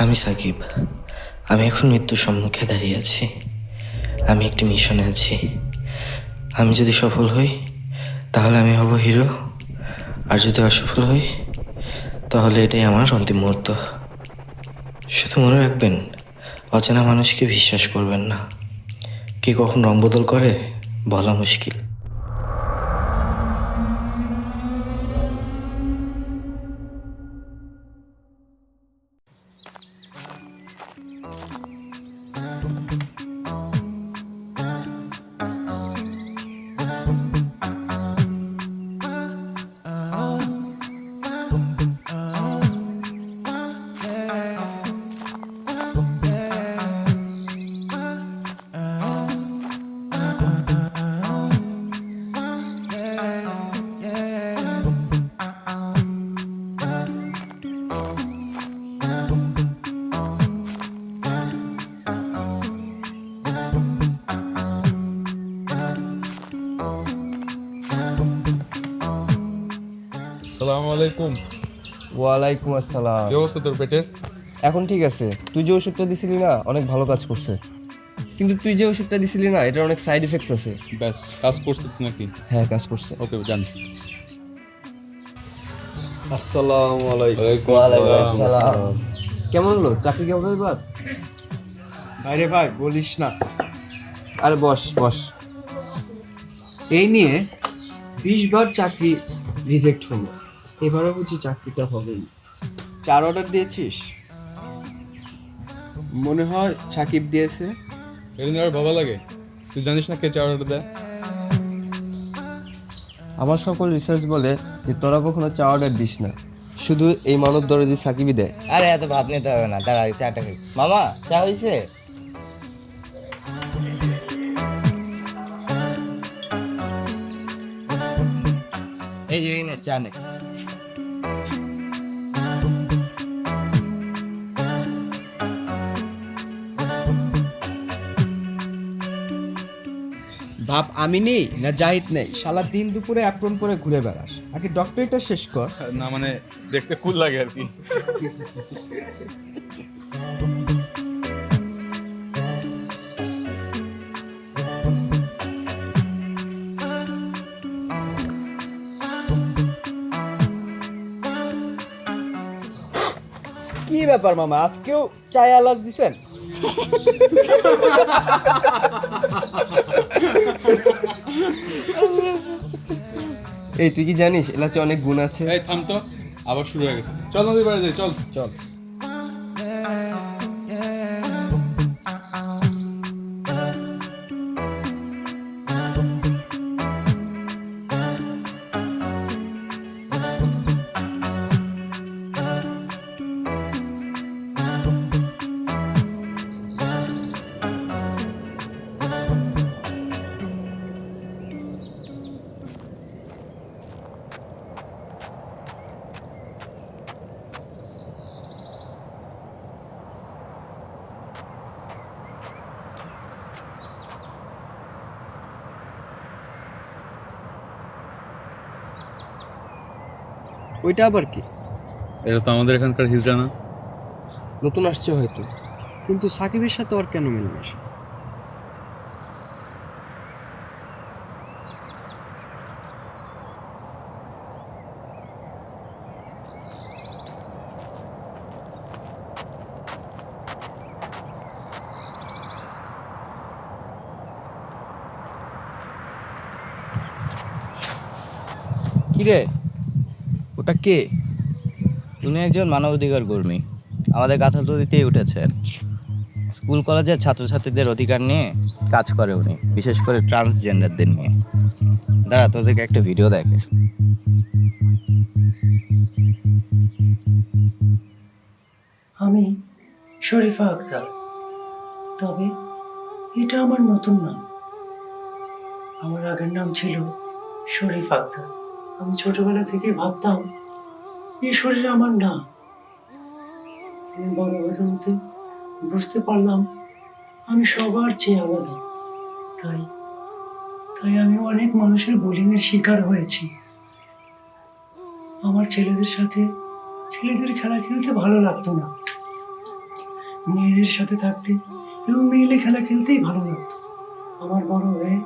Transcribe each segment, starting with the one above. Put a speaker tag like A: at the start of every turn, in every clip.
A: আমি সাকিব। আমি এখন মৃত্যুর সম্মুখে দাঁড়িয়ে আছি। আমি একটি মিশনে আছি। আমি যদি সফল হই তাহলে আমি হব হিরো, আর যদি অসফল হই তাহলে এটাই আমার অন্তিম মুহূর্ত। শুধু মনে রাখবেন, অচেনা মানুষকে বিশ্বাস করবেন না। কে কখন রং বদল করে বলা মুশকিল।
B: সালাম আলাইকুম।
C: ওয়ালাইকুম আসসালাম।
B: কি অবস্থা তোর পেটের?
C: এখন ঠিক আছে। তুই যে ওষুধটা দিছিলি না, অনেক ভালো কাজ করছে। কিন্তু তুই যে ওষুধটা দিছিলি না, এটার অনেক সাইড এফেক্টস আছে।
B: ব্যাস, কাজ করছিস নাকি?
C: হ্যাঁ, কাজ করছে।
B: ওকে, জান।
D: আসসালামু আলাইকুম।
C: ওয়ালাইকুম আসসালাম। কেমন হলো চাকরি? কেমন এবার?
D: ভাইরে ভাই বলিস না,
C: আরে বস বস।
D: এই নিয়ে 20 বার চাকরি রিজেক্ট হলো, এবারও বুঝি চাকরিটা হবে না। 4 অর্ডার দিয়েছিস? মনে হয় সাকিব দিয়েছে।
B: এটা নিয়ে আর ভাবা লাগে? তুই জানিস না কে চা অর্ডার দেয়?
C: আমার সকল রিসার্চ বলে যে তোরা কখনো চা অর্ডার দিস না, শুধু এই মানব দরদি সাকিবই দেয়।
E: আরে এত ভাব নিতে হবে না, দাঁড়া চাটা খাই। মামা চা হয়েছে? এই যে নে চা নে।
D: ভাব আমি নেই না জাহিদ নেই, শালা দিন দুপুরে অ্যাপ্রন পরে ঘুরে বেড়াস। আগে ডক্টরিটা শেষ কর।
B: না মানে দেখতে কুল লাগে আর কি।
D: কি ব্যাপার মামা, আজকেও চায় আলাজ দিছেন?
C: এই তুই কি জানিস এলাচে অনেক গুণ আছে?
B: এই থাম তো, আবার শুরু হয়ে গেছে। চল নদীর পাড়ে যাই, চল চল।
D: ওইটা আবার কি?
B: এটা তো আমাদের এখানকার হিজড়া না?
D: নতুন আসছে হয়তো, কিন্তু সাকিবের সাথে ওর কেন মেলামেশা? কিরে, ওটা কে?
E: উনি একজন মানবাধিকার কর্মী, আমাদের গাথালতলিতেই উঠেছেন। স্কুল কলেজের ছাত্রছাত্রীদের অধিকার নিয়ে কাজ করে উনি, বিশেষ করে ট্রান্সজেন্ডারদের নিয়ে। দাঁড়া তোদেরকে একটা ভিডিও দেখে।
F: আমি শরীফা আক্তার, তবে এটা আমার নতুন নাম। আমার আগের নাম ছিল শরীফ আক্তার। আমি ছোটবেলা থেকে ভাবতাম এই শরীর আমার না। আমি বড় হতে হতে বুঝতে পারলাম আমি সবার চেয়ে আলাদা। তাই তাই আমি অনেক মানুষের বুলিংয়ের শিকার হয়েছি। আমার ছেলেদের সাথে ছেলেদের খেলা খেলতে ভালো লাগতো না, মেয়েদের সাথে থাকতে এবং মেয়েলে খেলা খেলতেই ভালো লাগতো। আমার বড় হয়ে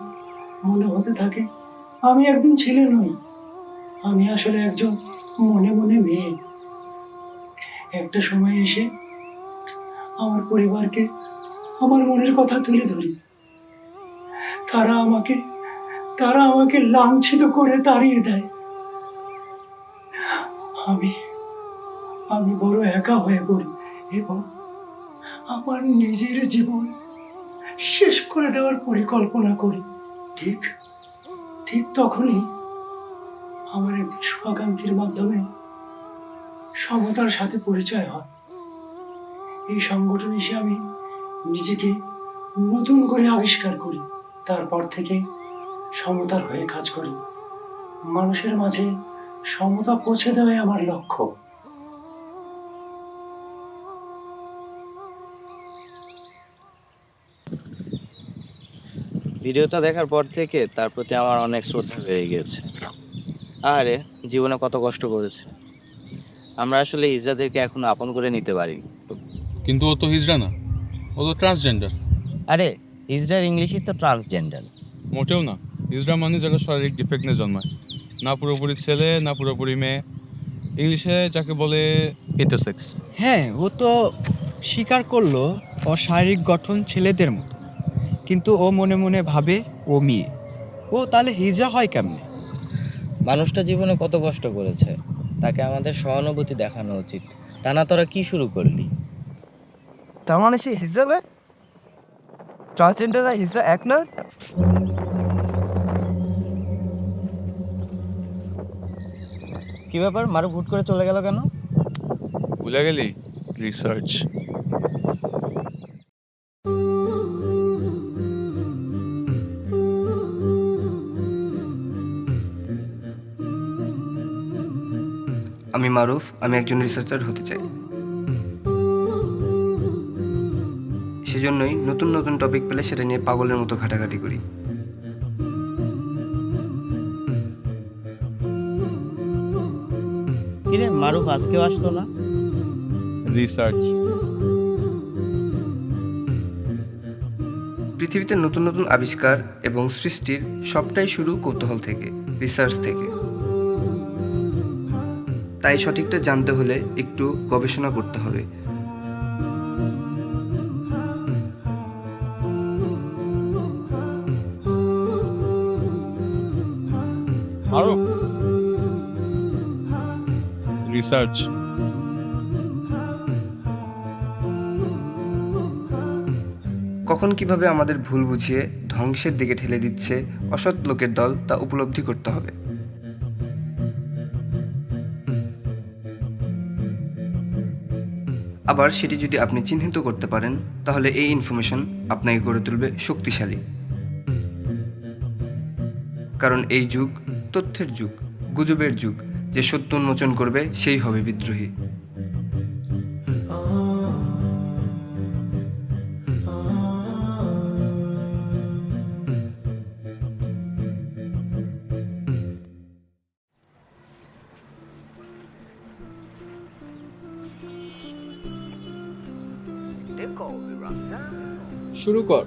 F: মনে হতে থাকে আমি একজন ছেলে নই, আমি আসলে একজন মনে মনে মেয়ে। একটা সময় এসে আমার পরিবারকে আমার মনের কথা তুলে ধরি। তারা আমাকে লাঞ্ছিত করে তাড়িয়ে দেয়। আমি বড় একা হয়ে পড়ি এবং আমার নিজের জীবন শেষ করে দেওয়ার পরিকল্পনা করি। ঠিক ঠিক তখনই আমার একজন শুভাকাঙ্ক্ষীর মাধ্যমে সমতার সাথে পরিচয় হয়। এই সংগঠনে এসে আমি নিজেকে নতুন করে আবিষ্কার করি। তারপর থেকে সমতার হয়ে কাজ করি। মানুষের মাঝে সমতা পৌঁছে দেওয়াই আমার লক্ষ্য।
E: ভিডিওটা দেখার পর থেকে তার প্রতি আমার অনেক শ্রদ্ধা বেড়ে গিয়েছে। আরে জীবনে কত কষ্ট করেছে, আমরা আসলে হিজড়াদেরকে এখনো আপন করে নিতে পারি।
B: কিন্তু ও তো হিজড়া না, ও তো ট্রান্সজেন্ডার।
E: আরে হিজড়ার ইংলিশই তো ট্রান্সজেন্ডার।
B: মোটেও না, হিজড়া মানে যারা শারীরিক ডিফেক্ট নিয়ে জন্মায়, না পুরোপুরি ছেলে না পুরোপুরি মেয়ে, ইংলিশে যাকে বলে ইন্টারসেক্স।
D: হ্যাঁ, ও তো স্বীকার করলো ওর শারীরিক গঠন ছেলেদের মতো, কিন্তু ও মনে মনে ভাবে ও মেয়ে। ও তাহলে হিজড়া হয় কেমনে?
E: মানুষটা জীবনে কত কষ্ট করেছে, তাকে আমাদের সহানুভূতি দেখানো উচিত। তা না তোরা কি শুরু করলি?
C: তার মানে সে হিজড়া নয়? ট্রান্সজেন্ডার আর হিজড়া এক নয়?
E: কি ব্যাপার, মারু হুট করে চলে গেল কেন?
B: ভুলে গেলি রিসার্চ।
C: আমি মারুফ, আমি একজন রিসার্চার হতে চাই। সেজন্যই নতুন নতুন টপিক পেলে সেটা নিয়ে পাগলের মতো ঘাটাঘাটি করি।
E: কিরে মারুফ আজকেও আসলো না?
B: রিসার্চ।
C: পৃথিবীতে নতুন নতুন আবিষ্কার এবং সৃষ্টির সবটাই শুরু কৌতূহল থেকে, রিসার্চ থেকে। তাই সঠিকটা জানতে হলে একটু গবেষণা করতে হবে।
B: আরো রিসার্চ।
C: কখন কিভাবে আমাদের ভুল বুঝিয়ে ধ্বংসের দিকে ঠেলে দিচ্ছে অসৎ লোকের দল, তা উপলব্ধি করতে হবে। আবার সেটি যদি আপনি চিহ্নিত করতে পারেন, তাহলে এই ইনফরমেশন আপনাকে করে তুলবে শক্তিশালী। কারণ এই যুগ তথ্যের যুগ, গুজবের যুগ। যে সত্য উন্মোচন করবে সেই হবে বিদ্রোহী।
D: শুরু কর।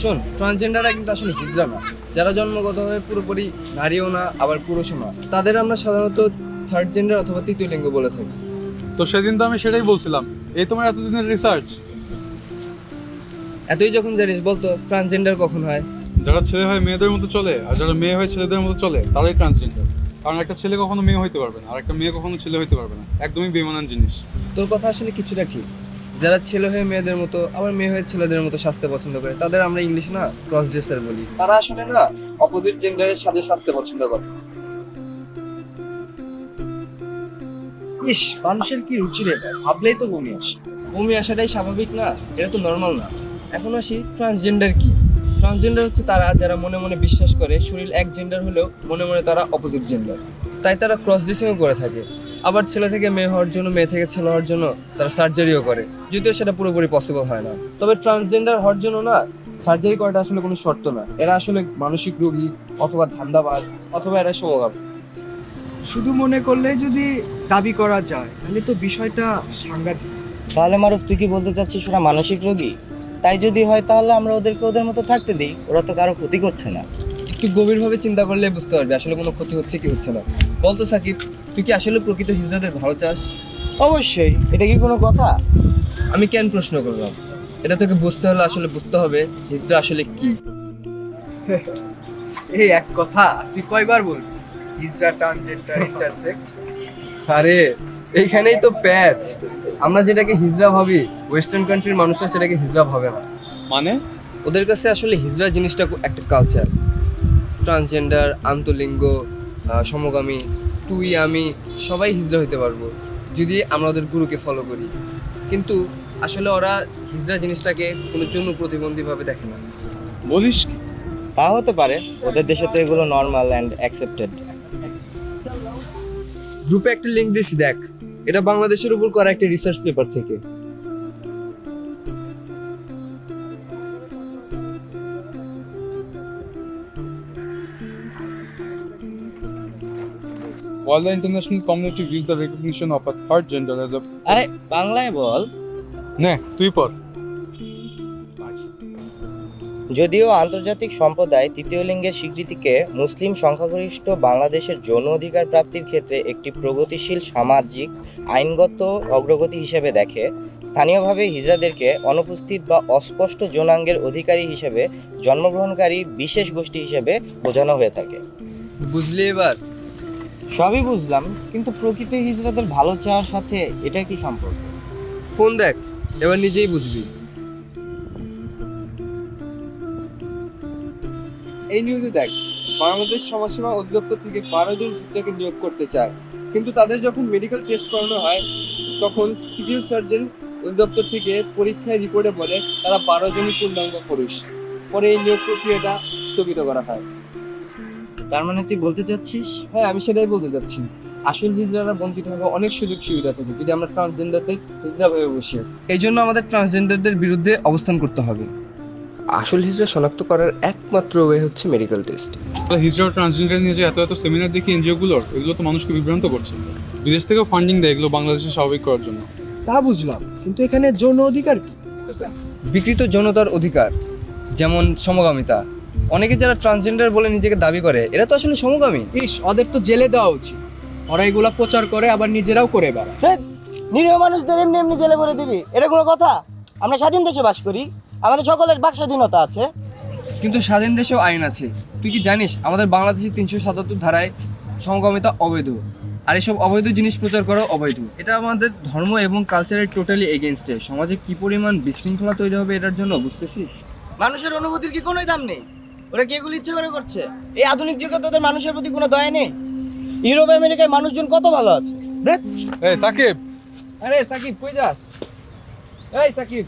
D: শোন, ট্রান্সজেন্ডাররা কিন্তু আসলে হিজড়া না। যারা জন্মগতভাবে পুরোপুরি নারীও না, আবার পুরুষও না, তাদের আমরা সাধারণত থার্ড জেন্ডার অথবা তৃতীয় লিঙ্গ বলে থাকি।
B: তো সেদিন তো আমি সেটাই বলছিলাম, এই তোমার এতদিনের রিসার্চ।
D: এতই যখন জানিস বলতো ট্রান্সজেন্ডার কখন হয়?
B: যারা ছেলে হয় মেয়েদের মতো চলে আর যারা মেয়ে হয় ছেলেদের মতো চলে তারাই ট্রান্সজেন্ডার। কারণ একটা ছেলে কখনো মেয়ে হইতে পারবে না, আর একটা মেয়ে কখনো ছেলে হইতে পারবে না। একদমই বেমানান জিনিস।
D: তোর কথা আসলে কিছুটা ঠিক। যারা ছেলে হয়ে মেয়েদের মতো আবার মেয়ে হয়ে ছেলেদের মতো সাজতে পছন্দ করে, তাদের আমরা ইংলিশে না ক্রস ড্রেসার বলি। তারা আসলে না অপোজিট জেন্ডারের সাথে সাজতে পছন্দ করে। ইস, মানুষের কি রুচি রে, ভাবলেই তো বমি আসে। বমি আসাটাই স্বাভাবিক না? এটা তো নর্মাল না। এখন আসি ট্রান্সজেন্ডার কি। ট্রান্সজেন্ডার হচ্ছে তারা যারা মনে মনে বিশ্বাস করে শরীর এক জেন্ডার হলেও মনে মনে তারা অপোজিট জেন্ডার। তাই তারা ক্রস ড্রেসিংও করে থাকে। আবার ছেলে থেকে মেয়ে হওয়ার জন্য, মেয়ে থেকে ছেলে হওয়ার জন্য তারা সার্জারিও করে, যদিও সেটা পুরোপুরি পসিবল হয় না। তবে ট্রান্সজেন্ডার হওয়ার জন্য না সার্জারি করাটা আসলে কোনো শর্ত না। এরা আসলে মানসিক রোগী অথবা ধান্দাবাজ অথবা এরা সমগামী।
G: শুধু মনে করলে যদি দাবি করা যায় তাহলে তো বিষয়টা সাংঘাতিক।
E: তাহলে মারুফ, তুই কি বলতে চাচ্ছিস ওরা মানসিক রোগী? তাই যদি হয় তাহলে আমরা ওদেরকে ওদের মতো থাকতে দিই, ওরা তো কারো ক্ষতি করছে না।
D: একটু গভীরভাবে চিন্তা করলে বুঝতে পারবি আসলে কোনো ক্ষতি হচ্ছে কি হচ্ছে না। বলতো সাকিব, তুই কি আসলে প্রকৃত হিজড়াদের ভালো চাস?
E: অবশ্যই, এটা কি কোনো কথা?
D: আমি কেন প্রশ্ন করলাম, এটা তোকে বুঝতে হলে আসলে বুঝতে হবে হিজড়া আসলে কি।
C: এই এক কথা তুই কয়বার বলবি? হিজড়া, ট্রান্সজেন্ডার, ইন্টারসেক্স।
D: আরে এইখানেই তো প্যাচ। আমরা যেটাকে হিজড়া ভাবি, ওয়েস্টার্ন কান্ট্রির মানুষরা সেটাকে হিজড়া ভাবে না।
B: মানে?
D: ওদের কাছে আসলে হিজড়া জিনিসটা একটা কালচার। ট্রান্সজেন্ডার, আন্তলিঙ্গ, সমগামী, তুই আমি সবাই হিজড়া হইতে পারবো যদি আমরা ওদের গুরুকে ফলো করি। কিন্তু আসলে ওরা হিজড়া জিনিসটাকে কোনো জন্য প্রতিবন্ধীভাবে দেখে না।
B: বলিস কি?
E: তা হতে পারে, ওদের দেশে তো এগুলো নর্মাল অ্যান্ড অ্যাকসেপ্টেড।
D: গ্রুপে একটা লিংক দিছি, দেখ। এটা বাংলাদেশের উপর করা একটা রিসার্চ পেপার থেকে।
B: While the international community views the recognition of a third gender as a...
E: আরে বাংলায় বল।
B: নে, তুই পর।
E: যদিও আন্তর্জাতিক সম্প্রদায় তৃতীয় লিঙ্গের স্বীকৃতিকে মুসলিম সংখ্যাগরিষ্ঠ বাংলাদেশের যৌন অধিকার প্রাপ্তির ক্ষেত্রে একটি প্রগতিশীল সামাজিক আইনগত অগ্রগতি হিসেবে দেখে, স্থানীয়ভাবে হিজড়াদেরকে অনুপস্থিত বা অস্পষ্ট যৌনাঙ্গের অধিকারী হিসেবে জন্মগ্রহণকারী বিশেষ গোষ্ঠী হিসেবে বোঝানো হয়ে থাকে।
D: বুঝলি এবার?
E: সবই বুঝলাম, কিন্তু প্রকৃত হিজড়াদের ভালো চাওয়ার সাথে এটার কি সম্পর্ক?
D: ফোন দেখ, এবার নিজেই বুঝবি।
C: এই নিউজে দেখ, বাংলাদেশ সমাজসেবা অধিদপ্তর থেকে 12 জন হিজড়াকে নিয়োগ করতে চায়, কিন্তু তাদের যখন মেডিকেল টেস্ট করানো হয় তখন সিভিল সার্জন অধিদপ্তর থেকে পরীক্ষায় রিপোর্টে বলে তারা 12 জনই পূর্ণাঙ্গ পুরুষ। পরে এই নিয়োগ প্রক্রিয়াটা স্থগিত করা হয়।
E: তার মানে তুই বলতে চাচ্ছিস?
C: হ্যাঁ, আমি সেটাই বলতে চাচ্ছি। আসল হিজড়ারা বঞ্চিত হবে অনেক সুযোগ সুবিধা থেকে যদি আমরা ট্রান্সজেন্ডারদের হিজড়া ভাবে বসি।
D: এই জন্য আমাদের ট্রান্সজেন্ডারদের বিরুদ্ধে অবস্থান করতে হবে।
C: আসল হিজড়া শনাক্ত করার একমাত্র ওয়ে হচ্ছে মেডিকেল টেস্ট।
B: হিজড়া ট্রান্সজেন্ডার নিয়ে যে এত এত সেমিনার দেখি এনজিওগুলোর, এগুলো তো মানুষকে বিভ্রান্ত করছে। বিদেশ থেকেও ফান্ডিং দেয় এগুলো বাংলাদেশে স্বাভাবিক করার জন্য।
C: তা বুঝলাম, কিন্তু এখানে যৌন অধিকার কি?
D: বিকৃত যৌনতার অধিকার, যেমন সমগামিতা। অনেকে যারা ট্রান্সজেন্ডার বলে নিজেকে দাবি করে, এরা তো আসলে সমগামী।
C: ওদের তো জেলে দেওয়া উচিত। ওরা এগুলা প্রচার করে আবার নিজেরাও করে বেড়ায়।
E: নিরীহ মানুষদের এমনি এমনি জেলে ভরে দিবি, এটা কোনো কথা? আমরা স্বাধীন দেশে বাস করি, আমাদের সকলের বাক স্বাধীনতা আছে।
D: কিন্তু স্বাধীন দেশেও আইন আছে। তুই কি জানিস আমাদের বাংলাদেশের 377 ধারায় সমগামিতা অবৈধ, আর এসব অবৈধ জিনিস প্রচার করা অবৈধ। এটা আমাদের ধর্ম এবং কালচারের টোটালি এগেনস্টে। সমাজে কি পরিমাণ বিশৃঙ্খলা তৈরি হবে এটার জন্য, বুঝতেছিস?
E: মানুষের অনুভূতির কি কোনো দাম নেই? ওরা কি এগুলো ইচ্ছে করে করছে? এই আধুনিক যুগে তোদের মানুষের প্রতি কোনো দয়া নেই? ইউরোপ আমেরিকায় মানুষজন কত ভালো আছে, দেখ।
B: এই সাকিব,
D: আরে সাকিব, কই যাস? এই সাকিব।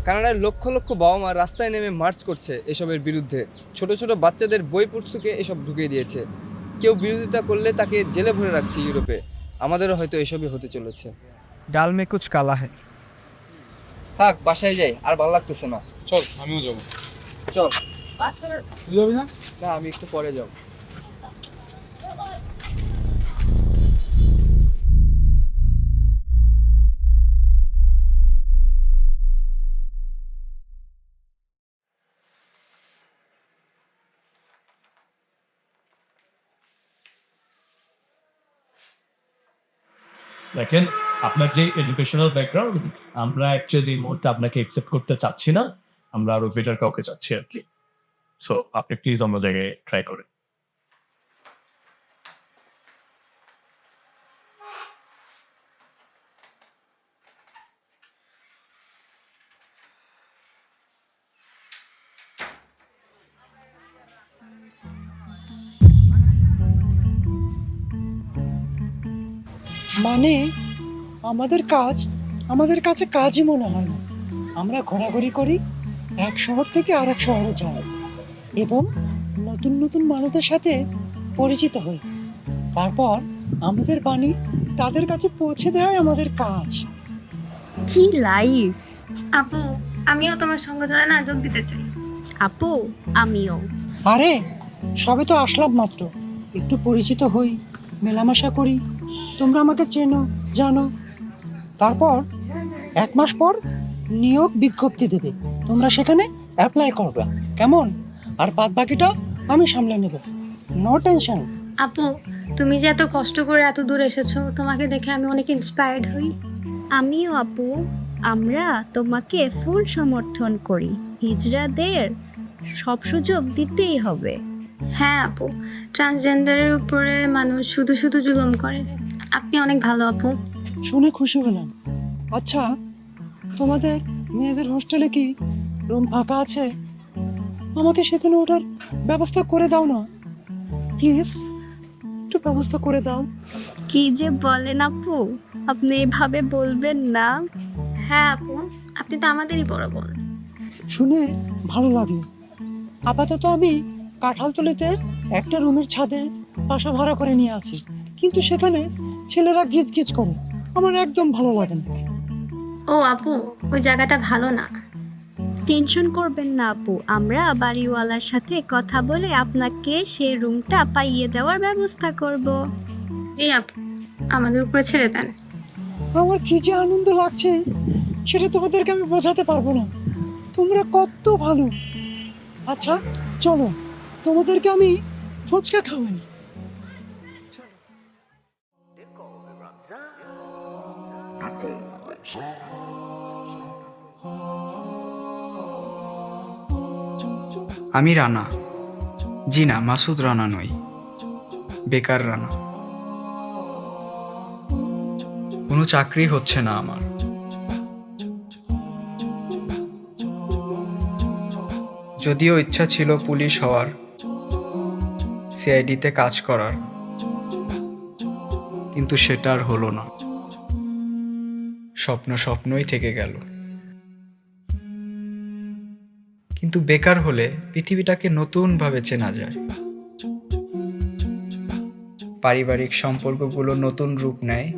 D: কানাডার লক্ষ লক্ষ বাবা মা রাস্তায় নেমে মার্চ করছে এসবের বিরুদ্ধে। ছোট ছোট বাচ্চাদের বই পুস্তকে এসব ঢুকিয়ে দিয়েছে। কেউ বিরোধিতা করলে তাকে জেলে ভরে রাখছে ইউরোপে। আমাদেরও হয়তো এসবই হতে চলেছে।
C: ডাল মে কুছ কালা হ্যায়।
D: থাক, বাসায় যাই, আর ভালো লাগতেছে না।
B: চল আমিও যাবো।
D: চল।
B: তুই যাবি না?
D: না, আমি একটু পরে যাব।
G: দেখেন, আপনার যে এডুকেশনাল ব্যাকগ্রাউন্ড, আমরা অ্যাকচুয়ালি এই মুহূর্তে আপনাকে অ্যাকসেপ্ট করতে চাচ্ছি না। আমরা আরো বেটার কাউকে চাচ্ছি আর কি। সো আপনি প্লিজ অন্য জায়গায় ট্রাই করেন।
F: মানে আমাদের কাছে কাজই মনে হয় না। আমরা ঘোরাঘুরি করি, এক শহর থেকে আরেক শহরে যাই এবং নতুন নতুন মানুষের সাথে পরিচিত হই। তারপর আমাদের বাণী তাদের কাছে পৌঁছে দেওয়াই আমাদের কাজ।
H: কি লাইফ!
I: আপু, আমিও তোমার সংগঠনে না যোগ দিতে চাই।
H: আপু, আমিও।
F: আরে সবে তো আসলাম মাত্র, একটু পরিচিত হই, মেলামেশা করি। তোমরা আমাকে চেনো, জানো, তারপর 1 মাস পর নিয়োগ বিজ্ঞপ্তি দেবে, তোমরা সেখানে অ্যাপ্লাই করবে, কেমন? আর বাদ বাকিটা আমি সামলে নেব, নো টেনশন।
I: আপু, তুমি যে এত কষ্ট করে এত দূর এসেছো, তোমাকে দেখে আমি অনেক ইন্সপায়ার্ড হই।
H: আমিও আপু, আমরা তোমাকে ফুল সমর্থন করি। হিজড়াদের সব সুযোগ দিতেই হবে।
I: হ্যাঁ আপু, ট্রান্সজেন্ডারের উপরে মানুষ শুধু শুধু জুলুম করে। আপনি অনেক ভালো আপু।
F: শুনে খুশি হলাম। আচ্ছা, তোমাদের মেয়েদের হোস্টেলে কি রুম ফাঁকা আছে? আমাকে সেখানে ওঠার ব্যবস্থা করে দাও না প্লিজ, একটু ব্যবস্থা করে দাও।
H: কি যে বলেন আপু, আপনি এভাবে বলবেন না।
I: হ্যাঁ আপু, আপনি তো আমাদেরই বড় বোন।
F: শুনে ভালো লাগলো। আপাতত আমি কাঁঠালতলিতে একটা রুমের ছাদে বাসা ভাড়া করে নিয়ে আছি, কিন্তু সেখানে ছেলেরা গিজগিজ করে, আমার একদম ভালো লাগে না।
I: ও আপু, ওই জায়গাটা ভালো না।
H: টেনশন করবেন না আপু, আমরা বাড়িওয়ালার সাথে কথা বলে আপনাকে সেই রুমটা পাইয়ে দেওয়ার ব্যবস্থা করব।
I: জি আপু, আমাদের উপরে ছেড়ে দেন।
F: আমার কি যে আনন্দ লাগছে সেটা তোমাদেরকে আমি বোঝাতে পারবো না, তোমরা কত ভালো। আচ্ছা চলো, তোমাদেরকে আমি ফুচকা খাওয়াই।
J: আমি রানা, জি না, মাসুদ রানা নই, বেকার রানা। কোনো চাকরি হচ্ছে না আমার। যদিও ইচ্ছা ছিল পুলিশ হওয়ার, সিআইডিতে কাজ করার, কিন্তু সেটা আর হলো না। স্বপ্ন স্বপ্নই থেকে গেল। কিন্তু বেকার হলে পৃথিবীটাকে নতুনভাবে চেনা যায়, পারিবারিক সম্পর্কগুলো নতুন রূপ নেয়,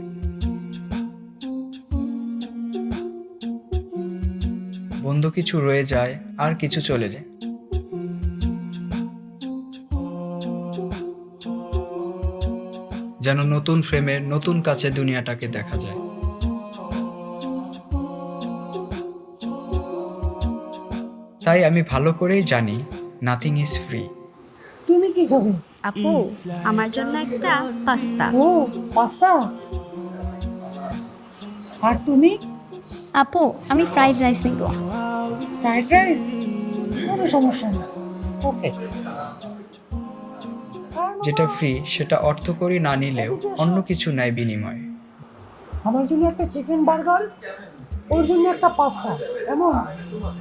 J: বন্ধু কিছু রয়ে যায় আর কিছু চলে যায়। যেন নতুন ফ্রেমে নতুন কাছে দুনিয়াটাকে দেখা যায়। তাই আমি ভালো করেই জানি নাথিং ইজ ফ্রি।
F: তুমি কি খাবে?
H: আপু, আমার জন্য একটা পাস্তা।
F: ও পাস্তা। আর তুমি?
I: আপু, আমি ফ্রাইড রাইস নিব।
F: Fried rice? কোনো সমস্যা নেই, ওকে।
J: যেটা ফ্রি সেটা অর্থকরী না নিলেও অন্য কিছু নেয় বিনিময়ে।
F: আমার জন্য একটা চিকেন বার্গার, ওর জন্য একটা পাস্তা, কেমন?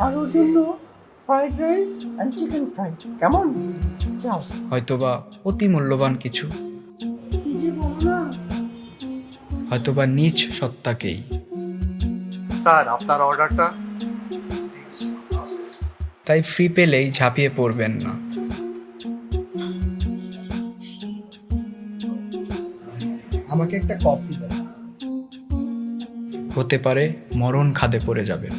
F: আর ওর জন্য fried rice and chicken fry, কেমন? যাও।
J: হয়তোবা অতি মূল্যবান কিছু,
F: কি যে বলো না।
J: হয়তোবা নিজ সত্তাকেই।
B: স্যার, আপনার অর্ডারটা।
J: তাই ফ্রি পেলেই ঝাঁপিয়ে পড়বেন না।
F: আমাকে একটা কফি দাও।
J: হতে পারে মরণ খাদে পড়ে যাবেন।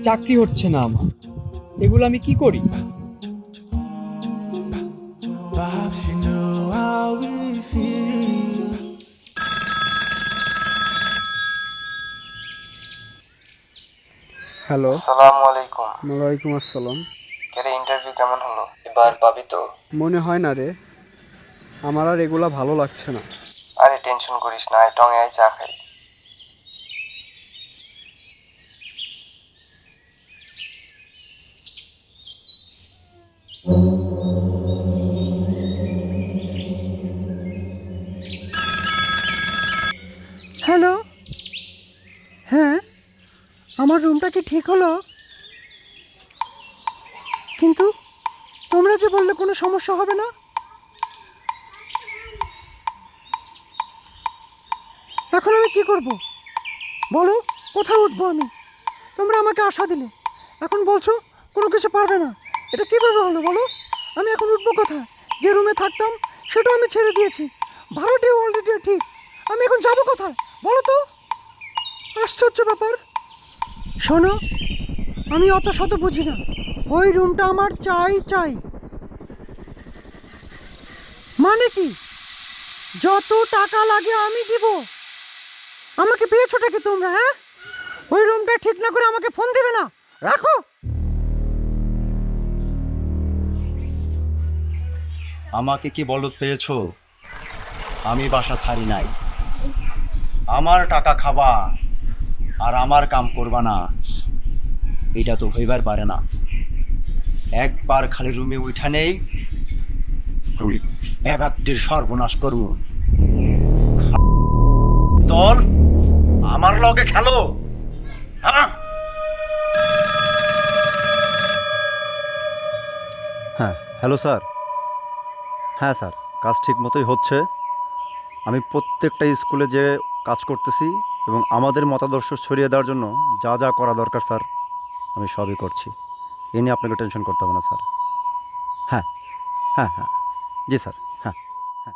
D: চাকরি হচ্ছে না আমার, এগুলো আমি কি করি?
C: হ্যালো।
A: আসসালামু আলাইকুম।
C: ওয়ালাইকুম আসসালাম।
A: কেরে, ইন্টারভিউ কেমন হলো? এবার পাবি তো?
C: মনে হয় না রে, আমার আর এগুলা ভালো লাগছে না।
A: আরে টেনশন করিস না, আয় টঙে আয়, চা খাই।
F: হ্যালো, হ্যাঁ আমার রুমটা কি ঠিক হলো? কিন্তু তোমরা যে বললে কোনো সমস্যা হবে না। এখন আমি কি করব বলো? কোথায় উঠবো আমি? তোমরা আমাকে আশা দিলে, এখন বলছো কোনো কিছু পারবে না। এটা কীভাবে হলো বলো? আমি এখন উঠবো কোথায়? যে রুমে থাকতাম সেটাও আমি ছেড়ে দিয়েছি, ভাড়াটিও অলরেডি ঠিক। আমি এখন যাবো কোথায় বলো তো? আশ্চর্য ব্যাপার। শোনো, আমি অত শত বুঝি না, ওই রুমটা আমার চাই চাই। মানে কি? যত টাকা লাগে আমি দিব। আমাকে পেয়েছোটা কি তোমরা? হ্যাঁ, ওই রুমটা ঠিক না করে আমাকে ফোন দিবে না। রাখো।
E: আমাকে কি বলদ পেয়েছো? আমি বাসা ছাড়ি নাই। আমার টাকা খাবা আর আমার কাম করবা না, এটা তো হইবার পারে না। একবার খালি রুমে উঠা নেই, ব্যাপারটির সর্বনাশ করব। দল আমার লগে খেলো।
K: হ্যাঁ, হ্যালো স্যার। হ্যাঁ স্যার, কাজ ঠিক মতোই হচ্ছে। আমি প্রত্যেকটা স্কুলে যে কাজ করতেছি এবং আমাদের মতাদর্শ ছড়িয়ে দেওয়ার জন্য যা যা করা দরকার স্যার, আমি সবই করছি। এ নিয়ে আপনাকে টেনশন করতে হবে না স্যার। হ্যাঁ হ্যাঁ হ্যাঁ, জি স্যার। হ্যাঁ হ্যাঁ।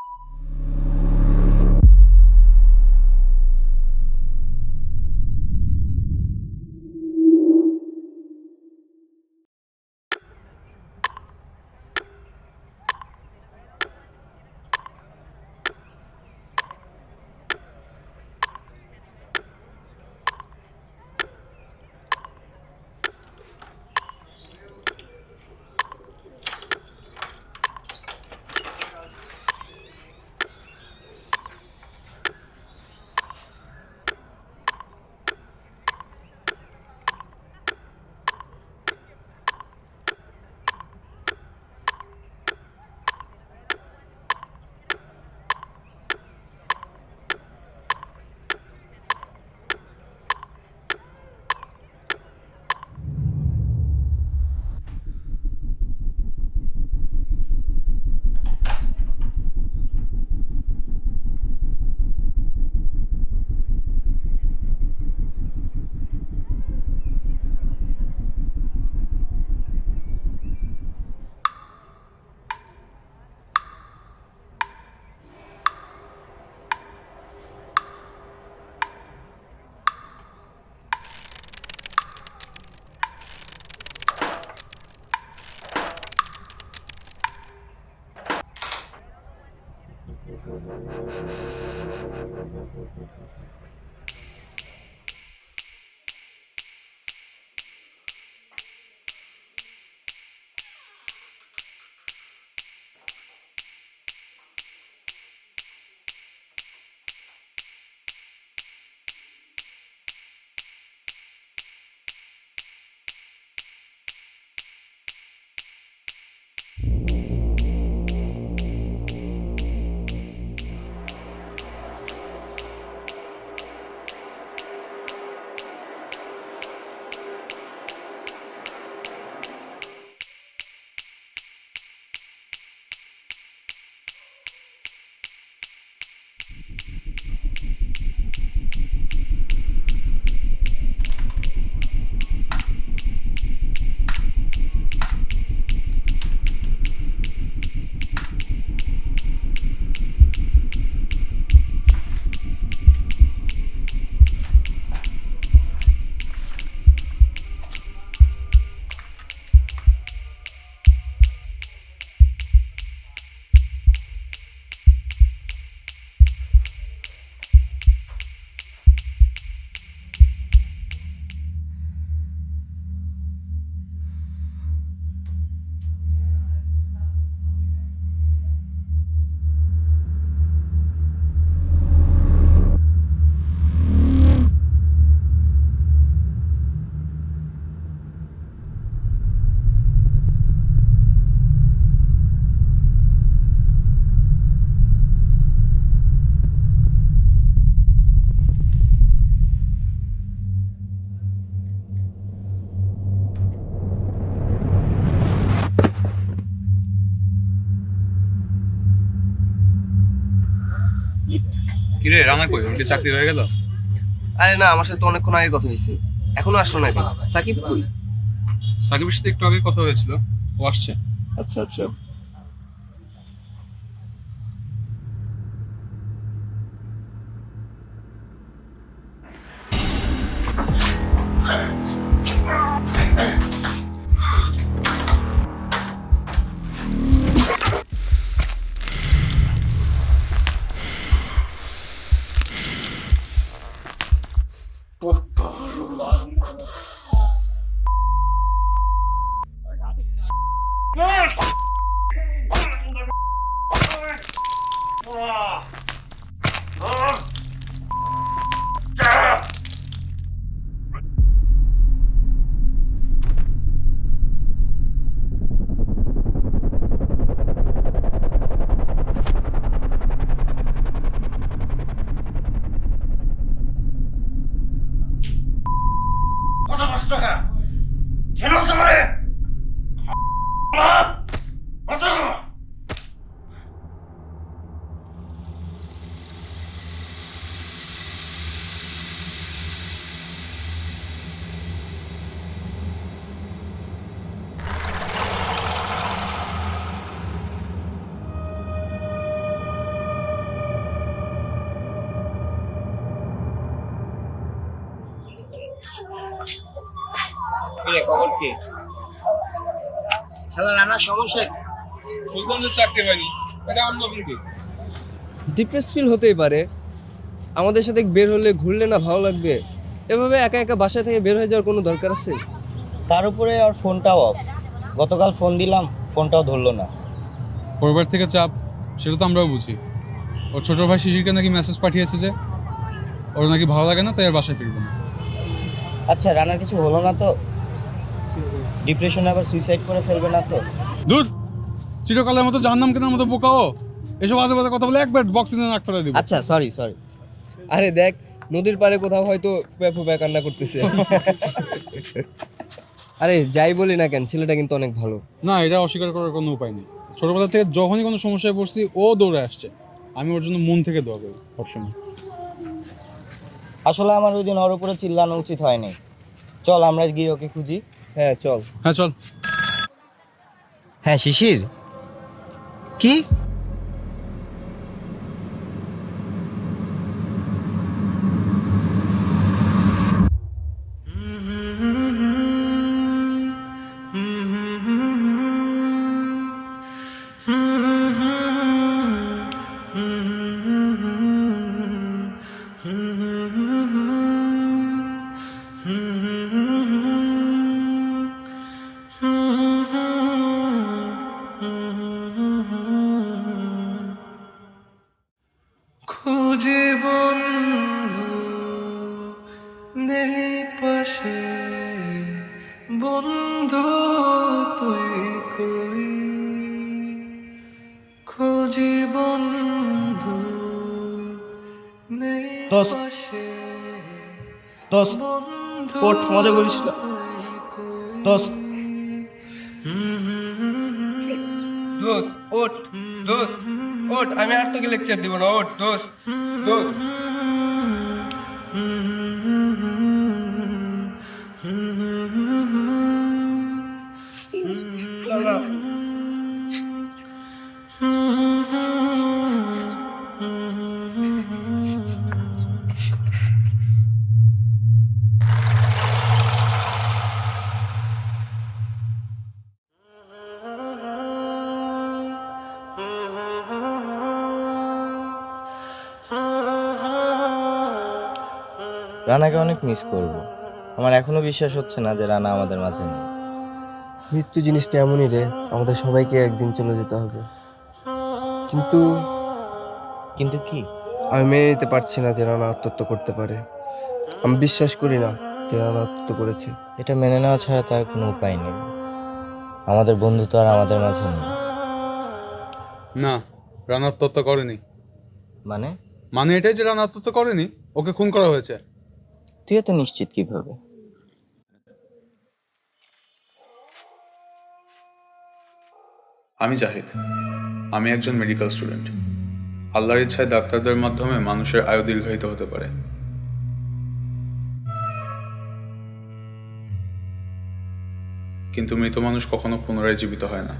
B: কিরে রানা কই, ওর কি চাকরি হয়ে গেল?
D: আরে না, আমার সাথে তো অনেকক্ষণ আগে কথা হয়েছে, এখনো আসলো না কেন? সাকিব কই?
B: সাকিবের সাথে একটু আগে কথা হয়েছিল, ও আসছে।
D: আচ্ছা আচ্ছা।
K: টাকা কেন তোমারে
B: বুঝলাম যে চাকরি হয়নি, এটা আমার নতুন কি?
D: ডিপ্রেস ফিল হতেই পারে। আমাদের সাথে বের হলে ঘুরলে না ভালো লাগবে? এভাবে একা একা বাসা থেকে বের হয়ে যাওয়ার কোনো দরকার আছে?
E: তার উপরে আর ফোনটাও অফ। গতকাল ফোন দিলাম, ফোনটাও ধরলো না।
B: পরিবার থেকে চাপ, সেটা তো আমরাও বুঝি। ওর ছোট ভাই শিশিরকে নাকি মেসেজ পাঠিয়েছে যে ওর নাকি ভালো লাগে না, তাই আর বাসায় ফিরবে না।
E: আচ্ছা, রানার কিছু হলো না তো? ডিপ্রেশনে আবার সুইসাইড করে ফেলবে না তো?
B: দূর, চিরকালের মতো জাহান্নাম কেনার মতো বোকাও এসব আজে বাজে কথা বলে একবার বক্সিং নাক ফেলে দিব।
E: আচ্ছা, সরি।
D: আরে দেখ, নদীর পাড়ে কোথাও হয়তো ফুপা কান্না করতেছে। আরে যাই বলি না কেন, ছেলেটা কিন্তু অনেক ভালো।
B: না, এটা অস্বীকার করার কোনো উপায় নেই। ছোটবেলা থেকে যখনই কোনো সমস্যায় পড়ছি ও দৌড়ে আসছে। আমি ওর জন্য মন থেকে দোয়া করি সবসময়।
E: আসলে আমার ওই দিন ওর উপরে চিল্লানো উচিত হয়নি। চল আমরা গিয়ে ওকে খুঁজি।
D: হ্যাঁ চল।
B: হ্যাঁ চল।
E: হ্যাঁ শিশির, কি?
L: খুঁজে বন্ধু নেই পাশে, বন্ধু তুই কই, খুঁজে বন্ধু নেই পাশে,
E: দোস্ত ওঠ, মজা করিস না দোস্ত।
D: দোস্ত ওঠ, দোস্ত ওঠ, আমি আর তোকে লেকচার দিব না। ওঠ দোস্ত, দোস্ত।
E: রানাকে অনেক মিস করব। আমার এখনো বিশ্বাস হচ্ছে না যে রানা আমাদের মাঝে নেই।
D: মৃত্যু জিনিসটা এমনই রে, আমাদের সবাইকে একদিন চলে যেতে হবে। কিন্তু
E: কিন্তু কি?
D: আমি মেনে নিতে পারছি না যে রানা আত্মহত্যা করতে পারে। আমি বিশ্বাস করি না যে রানা আত্মহত্যা করেছে।
E: এটা মেনে নেওয়া ছাড়া তার কোনো উপায় নেই। আমাদের বন্ধু তো আর আমাদের মাঝে নেই।
B: না, রানা আত্মহত্যা করেনি।
E: মানে
B: এটাই যে রানা আত্মহত্যা করেনি, ওকে খুন করা হয়েছে।
E: তুই এত নিশ্চিত কিভাবে?
B: আমি জাহিদ, আমি একজন মেডিকেল স্টুডেন্ট। আল্লাহর ইচ্ছায় ডাক্তারদের মাধ্যমে মানুষের আয়ু দীর্ঘায়িত হতে পারে। কিন্তু মৃত মানুষ কখনো পুনরায় জীবিত হয় না।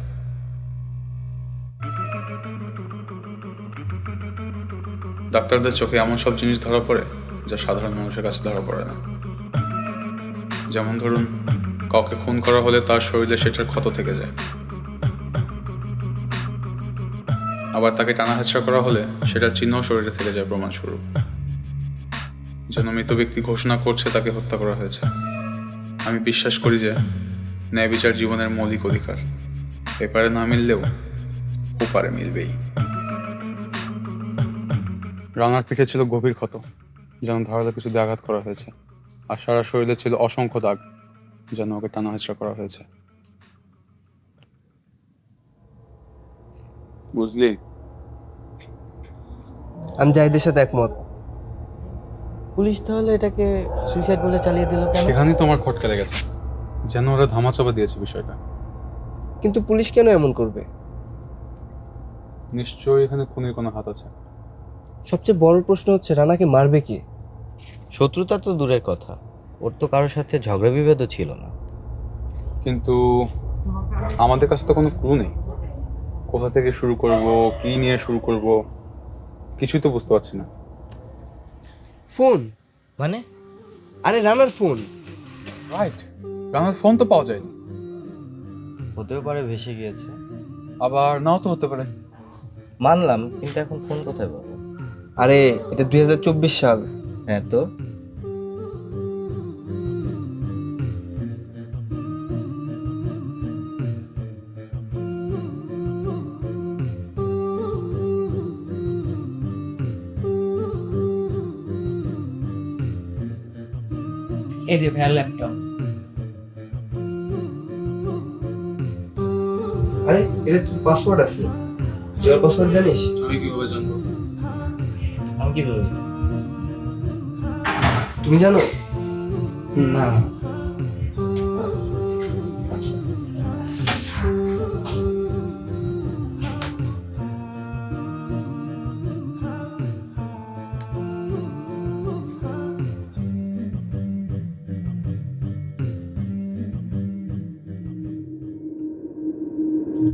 B: ডাক্তারদের চোখে এমন সব জিনিস ধরা পড়ে যা সাধারণ মানুষের কাছে ধরা পড়ে না। যেমন ধরুন, কাউকে খুন করা হলে তার শরীরে সেটার ক্ষত থেকে যায়, আবার তাকে টানা হেঁচড়া করা হলে সেটার চিহ্ন শরীরে থেকে যায় প্রমাণস্বরূপ, যেন মৃত ব্যক্তি ঘোষণা করছে তাকে হত্যা করা হয়েছে। আমি বিশ্বাস করি যে ন্যায় বিচার জীবনের মৌলিক অধিকার। এপারে না মিললেও ওপারে মিলবেই। রানার পিঠে ছিল গভীর ক্ষত, যেন ধারালো কিছু দিয়ে আঘাত করা হয়েছে, আর সারা শরীরে ছিল অসংখ্য দাগ, যেন ওকে টানা হেঁচড়া করা হয়েছে। বুঝলি?
D: আমি জাহিদের সাথে একমত।
A: পুলিশ তাহলে এটাকে সুইসাইড বলে চালিয়ে দিল কেন?
B: সেখানেই তো আমার খটকা লেগেছে, যেন ওরা ধামাচাপা দিয়েছে বিষয়টা।
D: কিন্তু পুলিশ কেন এমন করবে?
B: নিশ্চয়ই এখানে খুনের কোনো হাত আছে।
D: সবচেয়ে বড় প্রশ্ন হচ্ছে রানাকে মারবে কে?
E: শত্রুতা তো দূরের কথা, ওর তো কারোর সাথে ঝগড়া বিভেদও ছিল না।
B: কিন্তু আমাদের কাছে তো কোনো ক্লু নেই। কোথা থেকে শুরু করব, কি নিয়ে শুরু করব, কিছুই তো বুঝতে পারছি না।
D: ফোন,
E: মানে?
D: আরে রানার ফোন।
B: রাইট, রানার ফোন তো পাওয়া যায়নি।
E: হতেও পারে ভেসে গিয়েছে,
B: আবার নাও তো হতে পারে।
E: মানলাম, কিন্তু এখন ফোন কোথায় পাবো?
D: আরে এটা 2024 সাল।
E: হ্যাঁ তো
M: এই যে ভাইয়ার ল্যাপটপ।
D: আরে এটা তো পাসওয়ার্ড আছে, তোর পাসওয়ার্ড জানিস?
B: আমি কিভাবে জানবো?
M: আমি কি বলবো?
D: তুমি জানো?
M: না।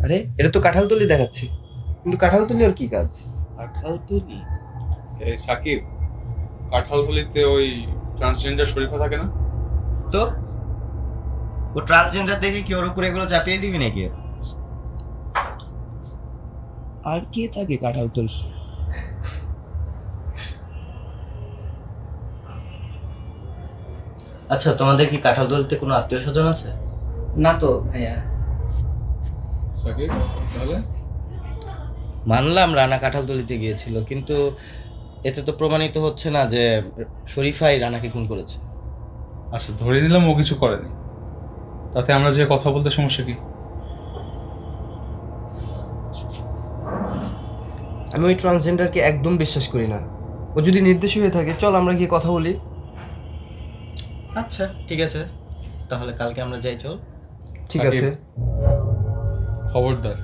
D: আরে এটা তো কাঁঠালতলি দেখাচ্ছে, কিন্তু কাঁঠালতলি আর কি কাজ?
E: কাঁঠালতলি?
B: এই সাকিব, কাঁঠালতলিতে ওই ট্রান্সজেন্ডার শরীফা থাকে না?
E: তো ও ট্রান্সজেন্ডার দেখে কি ওর উপরে এগুলো চাপিয়ে দিবি নাকি?
M: আর কে থাকে কাঁঠালতলি?
E: আচ্ছা, তোমাদের কি কাঁঠালতলিতে কোনো আত্মীয় স্বজন আছে?
M: না তো ভাইয়া।
B: সাকিব, তাহলে
E: মানলাম রানা কাঁঠালতলিতে গিয়েছিল, কিন্তু এতে তো প্রমাণিত হচ্ছে না যে শরীফাই রানাকে খুন করেছে।
B: আচ্ছা, ধরে নিলাম ও কিছু করেনি, তাতে আমরা যে কথা বলতে সমস্যা কি?
D: আমি ওই ট্রান্সজেন্ডারকে একদম বিশ্বাস করি না। ও যদি নির্দোষী হয়ে থাকে, চল আমরা গিয়ে কথা বলি।
E: আচ্ছা ঠিক আছে, তাহলে কালকে আমরা যাই, চল।
D: ঠিক
B: সাকিব,
D: আছে।
B: খবরদার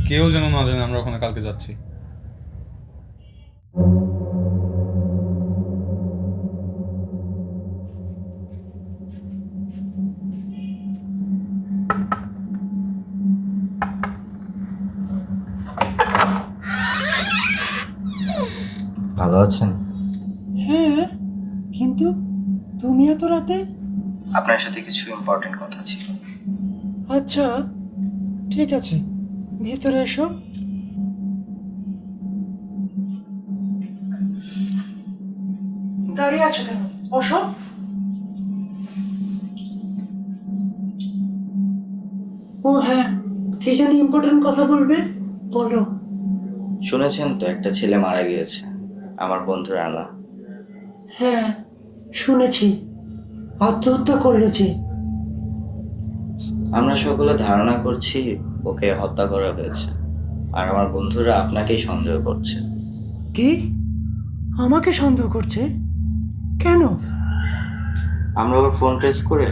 B: কেউ যেন না জানে আমরা ওখানে কালকে যাচ্ছি।
E: ভালো আছেন?
F: হ্যাঁ, কিন্তু তুমি এত রাতে?
E: আপনার সাথে কিছু ইম্পর্টেন্ট কথা ছিল।
F: আচ্ছা ঠিক আছে, ভেতরে এসো। দাঁড়িয়ে আছো কেন? বসো। ও হ্যাঁ, কি জানি ইম্পর্টেন্ট কথা বলবে, বলো।
E: শুনেছেন তো একটা ছেলে মারা গিয়েছে, আমার বন্ধু রানা।
F: হ্যাঁ শুনেছি, আত্মহত্যা করলো যে।
E: আমরা সকলে ধারণা করছি ওকে হত্যা করা হয়েছে, আর আমার বন্ধুরা আপনাকেই সন্দেহ করছে।
F: কি? আমাকে সন্দেহ করছে কেন?
E: আমরা ওর ফোন ট্রেস করে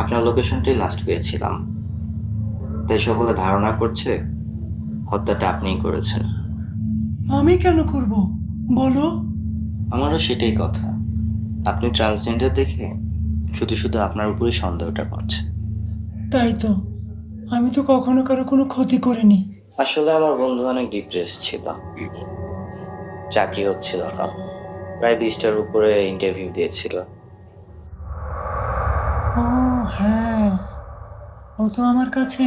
E: আপনার লোকেশনটাই লাস্ট পেয়েছিলাম, তাই সকলে ধারণা করছে হত্যাটা আপনিই করেছেন।
F: আমি কেন করব বলো?
E: আমারও সেটাই কথা, আপনি ট্রান্সজেন্ডার দেখে শুধু শুধু আপনার উপরই সন্দেহটা করছে।
F: তাই তো, আমি তো কখনো কারো কোনো ক্ষতি করিনি।
E: আসলে আমার বন্ধু অনেক ডিপ্রেস ছিল, চাকরি হচ্ছিল না, প্রায় 20টার উপরে ইন্টারভিউ দিয়েছিল।
F: ও হ্যাঁ, ও তো আমার কাছে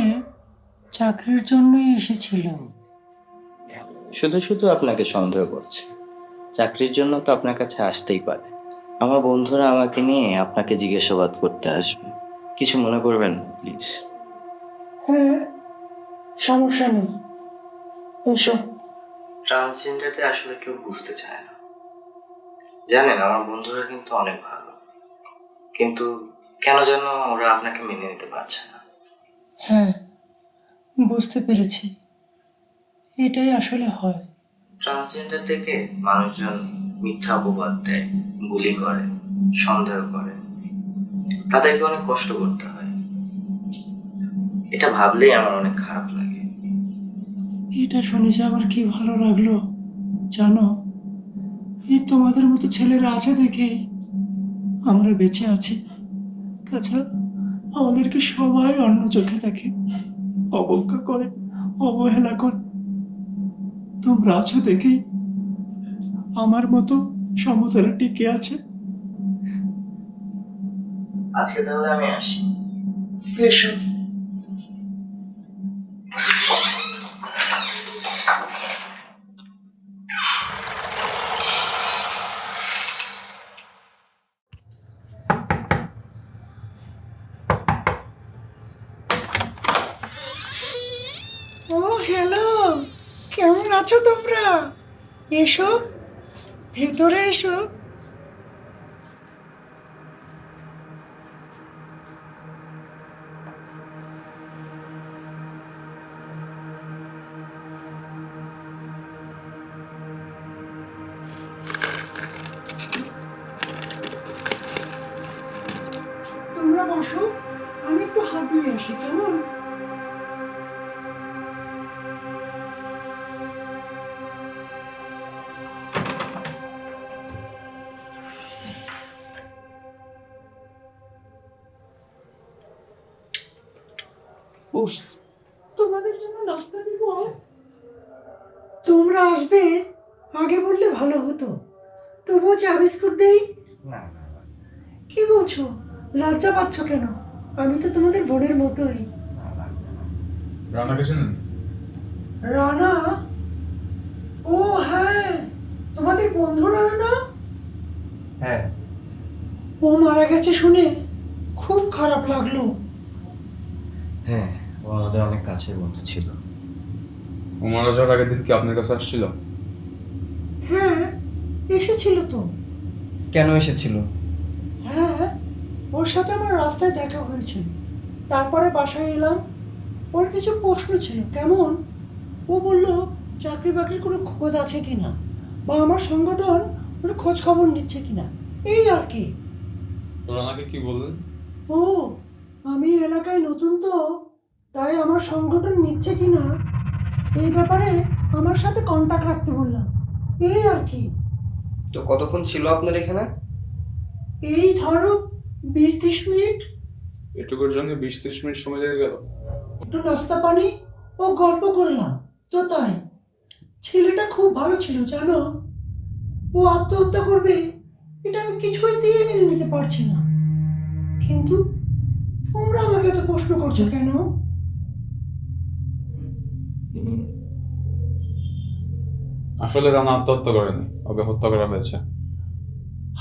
F: চাকরির জন্যই এসেছিল।
E: শুধু শুধু আপনাকে সন্দেহ করছে, চাকরির জন্য তো আপনার কাছে আসতেই পারে। আমার বন্ধুরা আমাকে নিয়ে আপনাকে জিজ্ঞাসাবাদ করতে আসবে, কিছু মনে করবেন প্লিজ।
F: হ্যাঁ সমস্যা নেই, এসো।
E: ট্রান্সজেন্ডারতে আসলে কেউ বুঝতে চায় না, জানেন আমার বন্ধুরা কিন্তু অনেক ভালো, কিন্তু কেন যেন ওরা আপনাকে মেনে নিতে পারছে না।
F: হ্যাঁ বুঝতে পেরেছি, এটাই আসলে হয়।
E: ট্রান্সজেন্ডার থেকে মানুষজন
A: মিথ্যা অপবাদ দেয়, গুলি করে, সন্দেহ করে, তাদেরকে অনেক কষ্ট করতে হয়। এটা ভাবলেই আমার অনেক খারাপ লাগে।
F: এটা শুনে যে আমার কি ভালো লাগলো জানো, এই তোমাদের মতো ছেলেরা আছে দেখেই আমরা বেঁচে আছি। তাছাড়া আমাদেরকে সবাই অন্য চোখে দেখে, অবজ্ঞা করে, অবহেলা করে। তোমরা আছো দেখেই আমার মতো সমতলে টিকে আছে।
A: আজকে তাহলে আমি আসি।
F: এসো। ও হ্যালো, কেমন আছো তোমরা? এসো, ভেতরে এসো। তোমরা বসো, আমি একটু হাত ধুয়ে আসি, কেমন? তোমাদের জন্য নাস্তা দিব। তোমরা আসবে আগে বললে ভালো হতো। তবুও চা বিস্কুট দেই। কি বলছো, লজ্জা পাচ্ছ কেন? আমি তো তোমাদের বোনের মতোই।
B: রানাকে চেনেন?
F: রানা? ও হ্যাঁ, তোমাদের বন্ধু রানা না?
E: হ্যাঁ।
F: ও মারা গেছে শুনে খুব খারাপ লাগলো।
A: হ্যাঁ, ও আমাদের অনেক কাছের বন্ধু ছিল।
B: ও মারা যাওয়ার আগের দিন কি আপনার কাছে আসছিল?
F: হ্যাঁ, এসেছিল তো।
D: কেন এসেছিল?
F: হ্যাঁ, ওর সাথে আমার রাস্তায় দেখা হয়েছিল। তারপরে বাসায় এলাম। ওর কিছু প্রশ্ন ছিল। কেমন? ও বলল চাকরি বাকরির কোনো খোঁজ আছে কিনা, বা আমার সংগঠন ওর খোঁজ খবর নিচ্ছে কিনা, এই আর কি।
B: তো রানাকে কি বললেন?
F: ও, আমি এলাকায় নতুন তো, তাই আমার সংগঠন নিচ্ছে কিনা এই ব্যাপারে আমার সাথে কন্টাক্ট রাখতে বললাম, এই আর কি।
D: তো কতক্ষণ ছিল আপনার এখানে?
F: এই ধরো 20-30 মিনিট।
B: এটুকুর জন্য 20-30 মিনিট সময় লেগে গেল?
F: একটু নাস্তা পানি ও গল্প করলাম তো, তাই। ছেলেটা খুব ভালো ছিল জানো। ও আত্মহত্যা করবে এটা আমি কিছুতেই মেনে নিতে পারছি না। কিন্তু তোমরা আমাকে এত প্রশ্ন করছো কেন?
B: আসলে রানা আত্মহত্যা করেনি, ওকে হত্যা করা হয়েছে।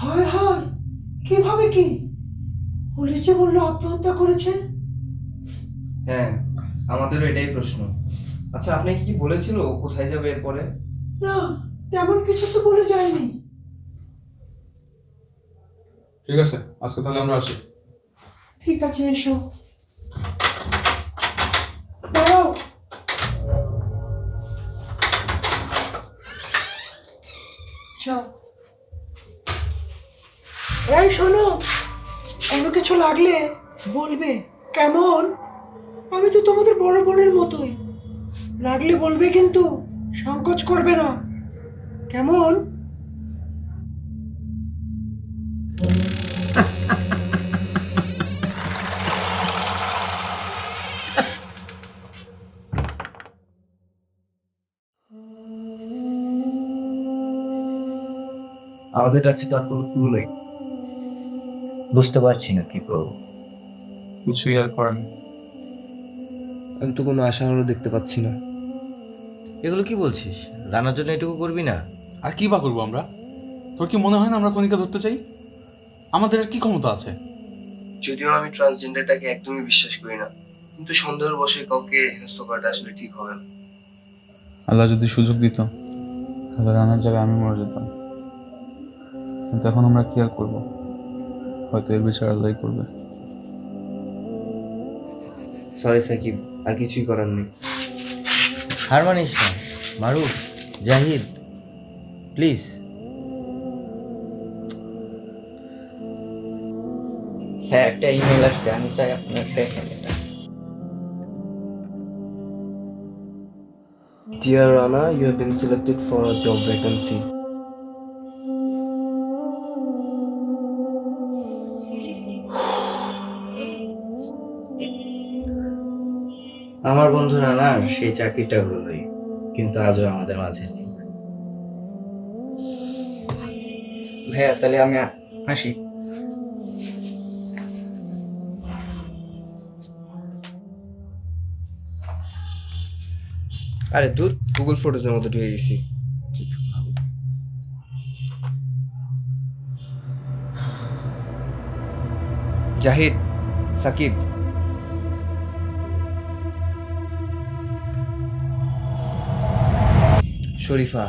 F: হায় হায়, কিভাবে কি? পুলিশে বললো আত্মহত্যা করেছে।
D: হ্যাঁ, আমাদেরও এটাই প্রশ্ন। আচ্ছা, আপনাকে কি বলেছিল ও কোথায় যাবে এরপরে?
F: না, তেমন কিছু তো বলে যায়নি।
B: ঠিক আছে, আজকে তাহলে আমরা আসি।
F: ঠিক আছে, এসো। দাঁড়াও। যাও। এই শোনো, কোনো কিছু লাগলে বলবে, কেমন? আমি তো তোমাদের বড় বোনের মতোই। লাগলে বলবে কিন্তু, সংকোচ করবে না, কেমন?
M: আমাদের কাছে তো আর কোনো ক্লু নেই।
E: বুঝতে পারছি না কি করবো।
B: কিছুই আর করেন।
D: আমি তো কোনো আশা আলো দেখতে পাচ্ছি না।
E: এগুলো কি বলছিস? রানার জন্য এটুকু করবি না?
B: আর কি বা করবো আমরা? তোর কি মনে হয় না আমরা খনিকা ধরতে চাই? আমাদের আর কি ক্ষমতা আছে?
D: যদিও আমি ট্রান্সজেন্ডারটাকে একদমই বিশ্বাস করি না, কিন্তু সন্দেহের বশে কাউকে হেনস্থা করাটা আসলে ঠিক হবে না।
B: আল্লাহ যদি সুযোগ দিত তাহলে রানার জায়গায় আমি মরে যেতাম, কিন্তু এখন আমরা কি আর করবো? হয়তো এর বিচার আল্লাহ করবে।
D: সরি সাকিব, আর কিছুই করার নেই।
E: হার মানিস না মারুফ, জাহিদ, প্লিজ।
M: হ্যাঁ, একটা ইমেল আসছে, আমি চাই আপনার দেখেন এটা।
D: Dear Rana, you have been selected for a job vacancy.
E: আমার বন্ধু রানার সেই চাকরিটা হলোই, কিন্তু আজও আমাদের মাঝে নেই।
M: ভাইয়া তাহলে আমি আসি।
D: আরে দূর, গুগল ফটোজের মধ্যে ঢুকে গেছি। জাহিদ, সাকিব, শরীফা,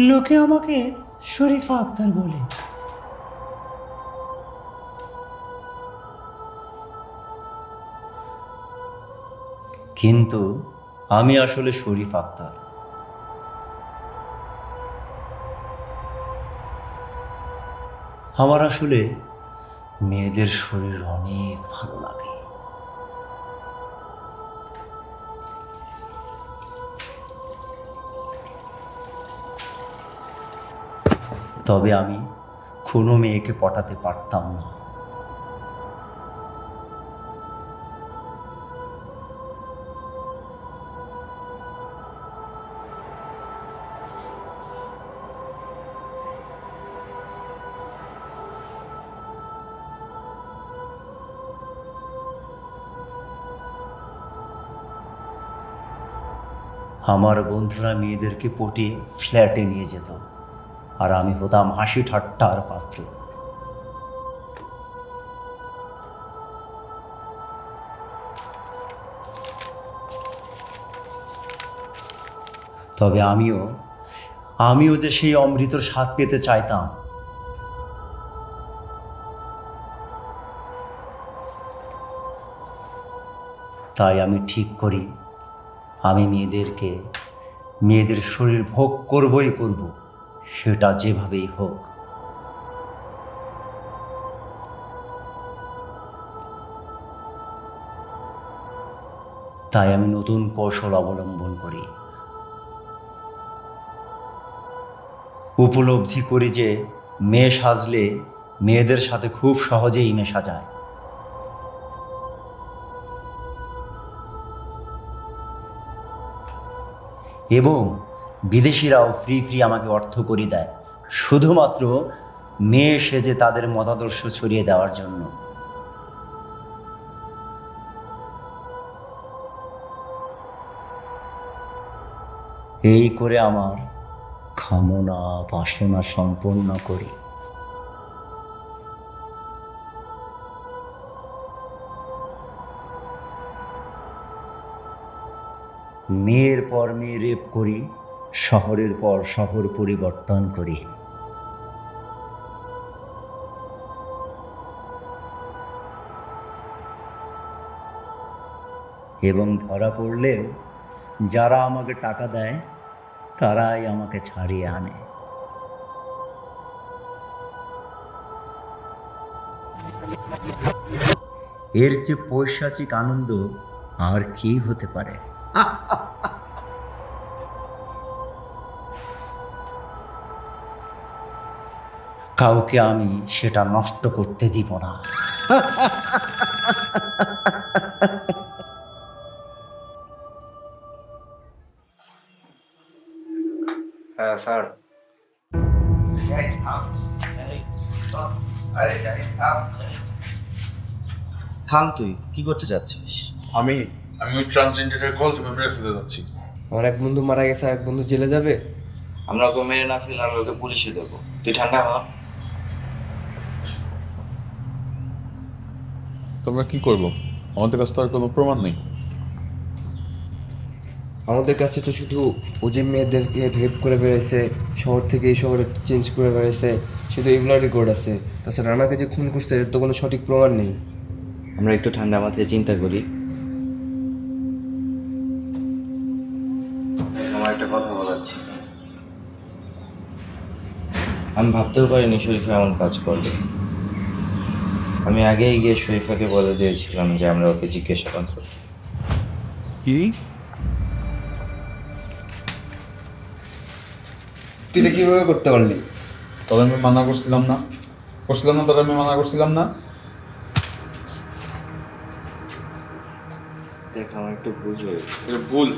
F: লোকে আমাকে শরীফা আক্তার বলে।
K: কিন্তু আমি আসলে শরীফ আক্তার। আমার আসলে মেয়েদের শরীর অনেক ভালো লাগে। তবে আমি কোনো মেয়েকে পটাতে পারতাম না। আমার বন্ধুরা মেয়েদেরকে পটিয়ে ফ্ল্যাটে নিয়ে যেত, আর আমি হতাম হাসি ঠাট্টার পাত্র। তবে আমিও যে সেই অমৃতর স্বাদ পেতে চাইতাম। তাই আমি ঠিক করি, আমি মেয়েদের শরীর ভোগ করবই করব, সেটা যেভাবেই হোক। তাই আমি নতুন কৌশল অবলম্বন করি। উপলব্ধি করি যে মেয়ে সাজলে মেয়েদের সাথে খুব সহজেই মেশা যায়। এবং বিদেশিরাও ফ্রি আমাকে অর্থ করি দেয়, শুধুমাত্র মেয়ে সেজে তাদের মতাদর্শ ছড়িয়ে দেওয়ার জন্য। এই করে আমার কামনা বাসনা সম্পন্ন করি। মেয়ের পর মেয়ে রেপ করি, শহরের পর শহর পরিবর্তন করি। এবং ধরা পড়লেও যারা আমাকে টাকা দেয় তারাই আমাকে ছাড়িয়ে আনে। এর যে পৈশাচিক আনন্দ আর কি হতে পারে? কাউকে আমি সেটা নষ্ট করতে দিব না।
E: হ্যাঁ স্যার। থাম, তুই কি করতে চাচ্ছিস?
B: আমি ওই ট্রান্সজেন্ডারের কল মেরে ফেলতে যাচ্ছি।
D: আমার এক বন্ধু মারা গেছে, এক বন্ধু জেলে যাবে।
E: আমরা ওকে মেরে না ফেলে আমরা ওকে পুলিশে দেবো। তুই ঠান্ডা হ।
B: তোমরা কি করবো? আমাদের কাছে তো আর কোনো প্রমাণ নেই।
D: আমাদের কাছে তো শুধু ও যে মেয়েদেরকে রেপ করে বেড়াইছে, শহর থেকে এই শহরে চেঞ্জ করে বেড়াইছে, শুধু এগুলোর রেকর্ড আছে। তাছাড়া রানাকে যে খুন করছে এর তো কোনো সঠিক প্রমাণ নেই।
E: আমরা একটু ঠান্ডা মাথায় চিন্তা করি। আমার একটা কথা বলার ছিল। আমি ভাবতেও পারিনি শরীফা এমন কাজ করবে। আমি আগেই গিয়ে শরীফাকে বলে দিয়েছিলাম যে আমরা ওকে জিজ্ঞাসাবাদ করব।
B: কি?
D: তুই এটা কীভাবে করতে পারলি?
B: তবে আমি মানা করছিলাম না, তবে আমি মানা করছিলাম না।
E: দেখ আমার একটু ভুল হয়ে গেছে।
B: এটা ভুল।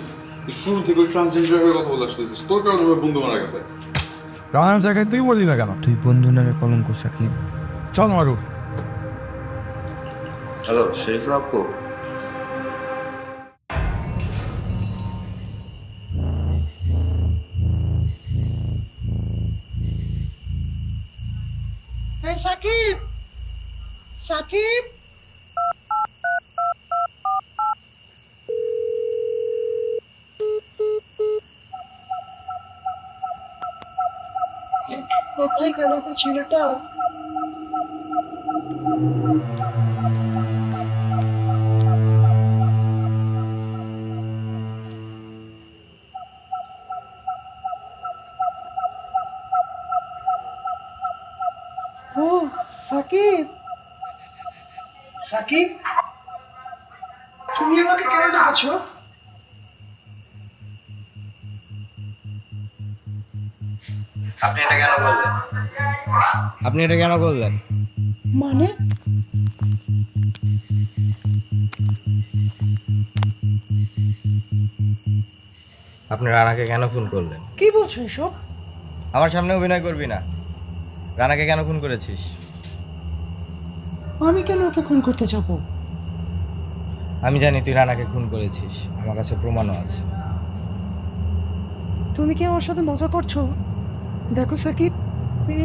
B: তুই শুরু থেকে ট্রান্সজেন্ডারের কথা বলে আসতেছিস। তোর কারণে আমার বন্ধু মারা গেছে।
J: রানার জায়গায় তুই বললি না কেন? তুই বন্ধু নামে কলঙ্ক সাকিব। চল মারু।
E: হ্যালো শরীফা আপু।
F: এই সাকিব, সাকিব, কোথায় গেল তো ছেলেটা? ও সাকিব, সাকিব, তুমি আমাকে কেন ডাকছো?
E: আপনি এটা কেন বললেন?
F: মানে
E: আপনি রানাকে কেন খুন করলেন?
F: কি বলছো এসব?
E: আমার সামনে অভিনয় করবি না। রানাকে কেন খুন করেছিস?
F: আমি কেন ওকে খুন করতে যাব?
E: আমি জানি তুই রানাকে খুন করেছিস, আমার কাছে প্রমাণও আছে।
F: তুমি কি আমার সাথে মজা করছো? দেখো সাকিব,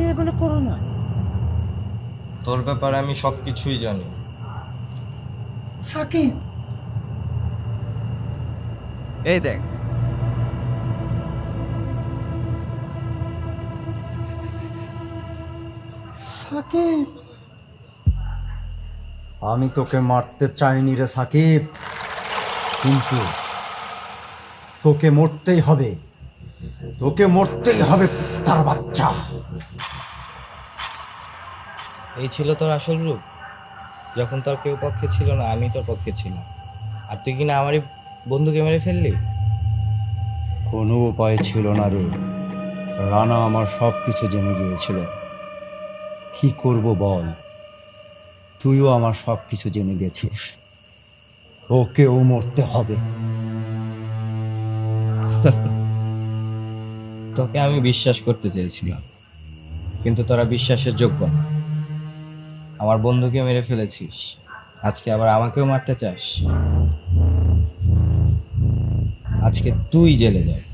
F: এগুলো করো না।
E: তোর ব্যাপারে আমি সব কিছুই জানি।
F: সাকিব,
E: এই দেখ,
F: সাকিব,
K: আমি তোকে মারতে চাইনি রে সাকিব, কিন্তু তোকে মরতেই হবে, তার বাচ্চা।
E: এই ছিল তোর আসল রূপ? যখন তোর কেউ পক্ষে ছিল না, আমি তোর পক্ষে ছিলাম, আর তুই কিনা আমারই বন্ধুকে মেরে ফেললি।
K: কোনো উপায় ছিল না রে, রানা আমার সব কিছু জেনে গিয়েছিল। কি করব বল, তুইও আমার সব কিছু জেনে গেছিস, ওকেও মরতে হবে।
E: তোকে আমি বিশ্বাস করতে চেয়েছিলাম, কিন্তু তোরা বিশ্বাসের যোগ্য না। আমার বন্ধুকে মেরে ফেলেছিস, আজকে আবার আমাকেও মারতে চাস। আজকে তুই জেলে যাবি।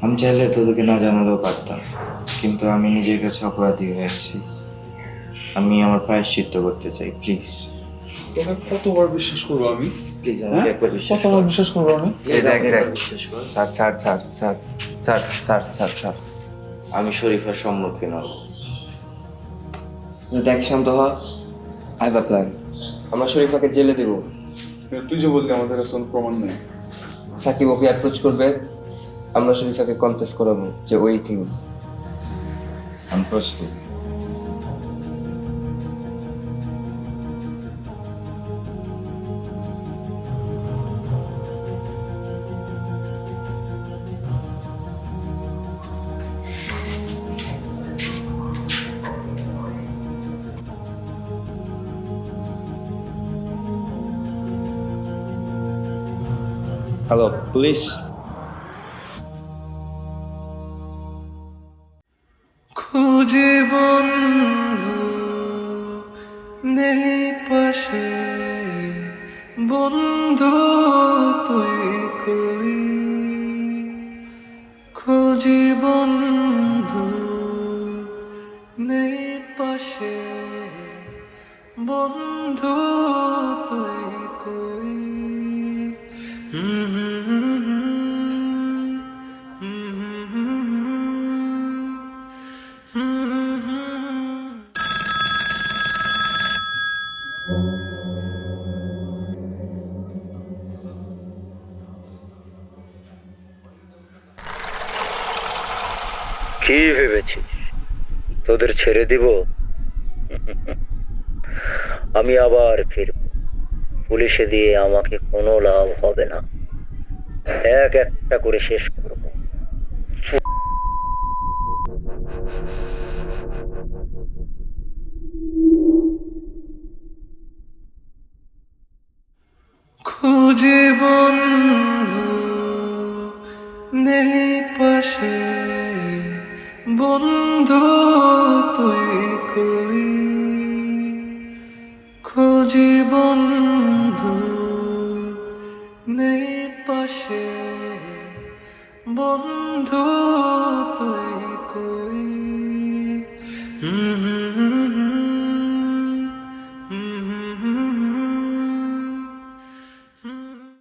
E: আমি চাইলে তোদেরকে না জানালেও পারতাম, কিন্তু আমি নিজের কাছে অপরাধী হয়ে আছি। আমি আমার প্রায়শ্চিত্ত করতে চাই, প্লিজ।
B: তোকে কতবার বিশ্বাস করবো আমি?
E: প্লিজ আমাকে একবার বিশ্বাস কর।
B: কতবার বিশ্বাস করবো আমি?
E: বিশ্বাস কর।
D: ছাড়।
E: আমি শরীফার সম্মুখীন হব।
D: দেখ শান্ত হ, আই হ্যাভ আ প্ল্যান। আমরা শরীফাকে জেলে দেবো।
B: তুই যে বললি আমাদের কাছে কোনো প্রমাণ নেই।
D: সাকিব ওকে অ্যাপ্রোচ করবে, আমরা শরীফাকে কনফেস করাবো যে ওই খুনি।
E: আমি প্রস্তুত। Hello police.
L: খুঁজে বন্ধু নেই পাশে, বন্ধু তুই কই, খুঁজি বন্ধু নেই পাশে, বন্ধু তুই কই।
N: কি ভেবেছিস তোদের ছেড়ে দিব? আমি আবার ফিরব। পুলিশে দিয়ে আমাকে কোনো লাভ হবে না, এক একটা করে শেষ করব।
L: খুঁজে বন্ধু নেই পাশে, বন্ধু তুই কই, খুঁজি বন্ধু নেই পাশে, বন্ধু তুই কই।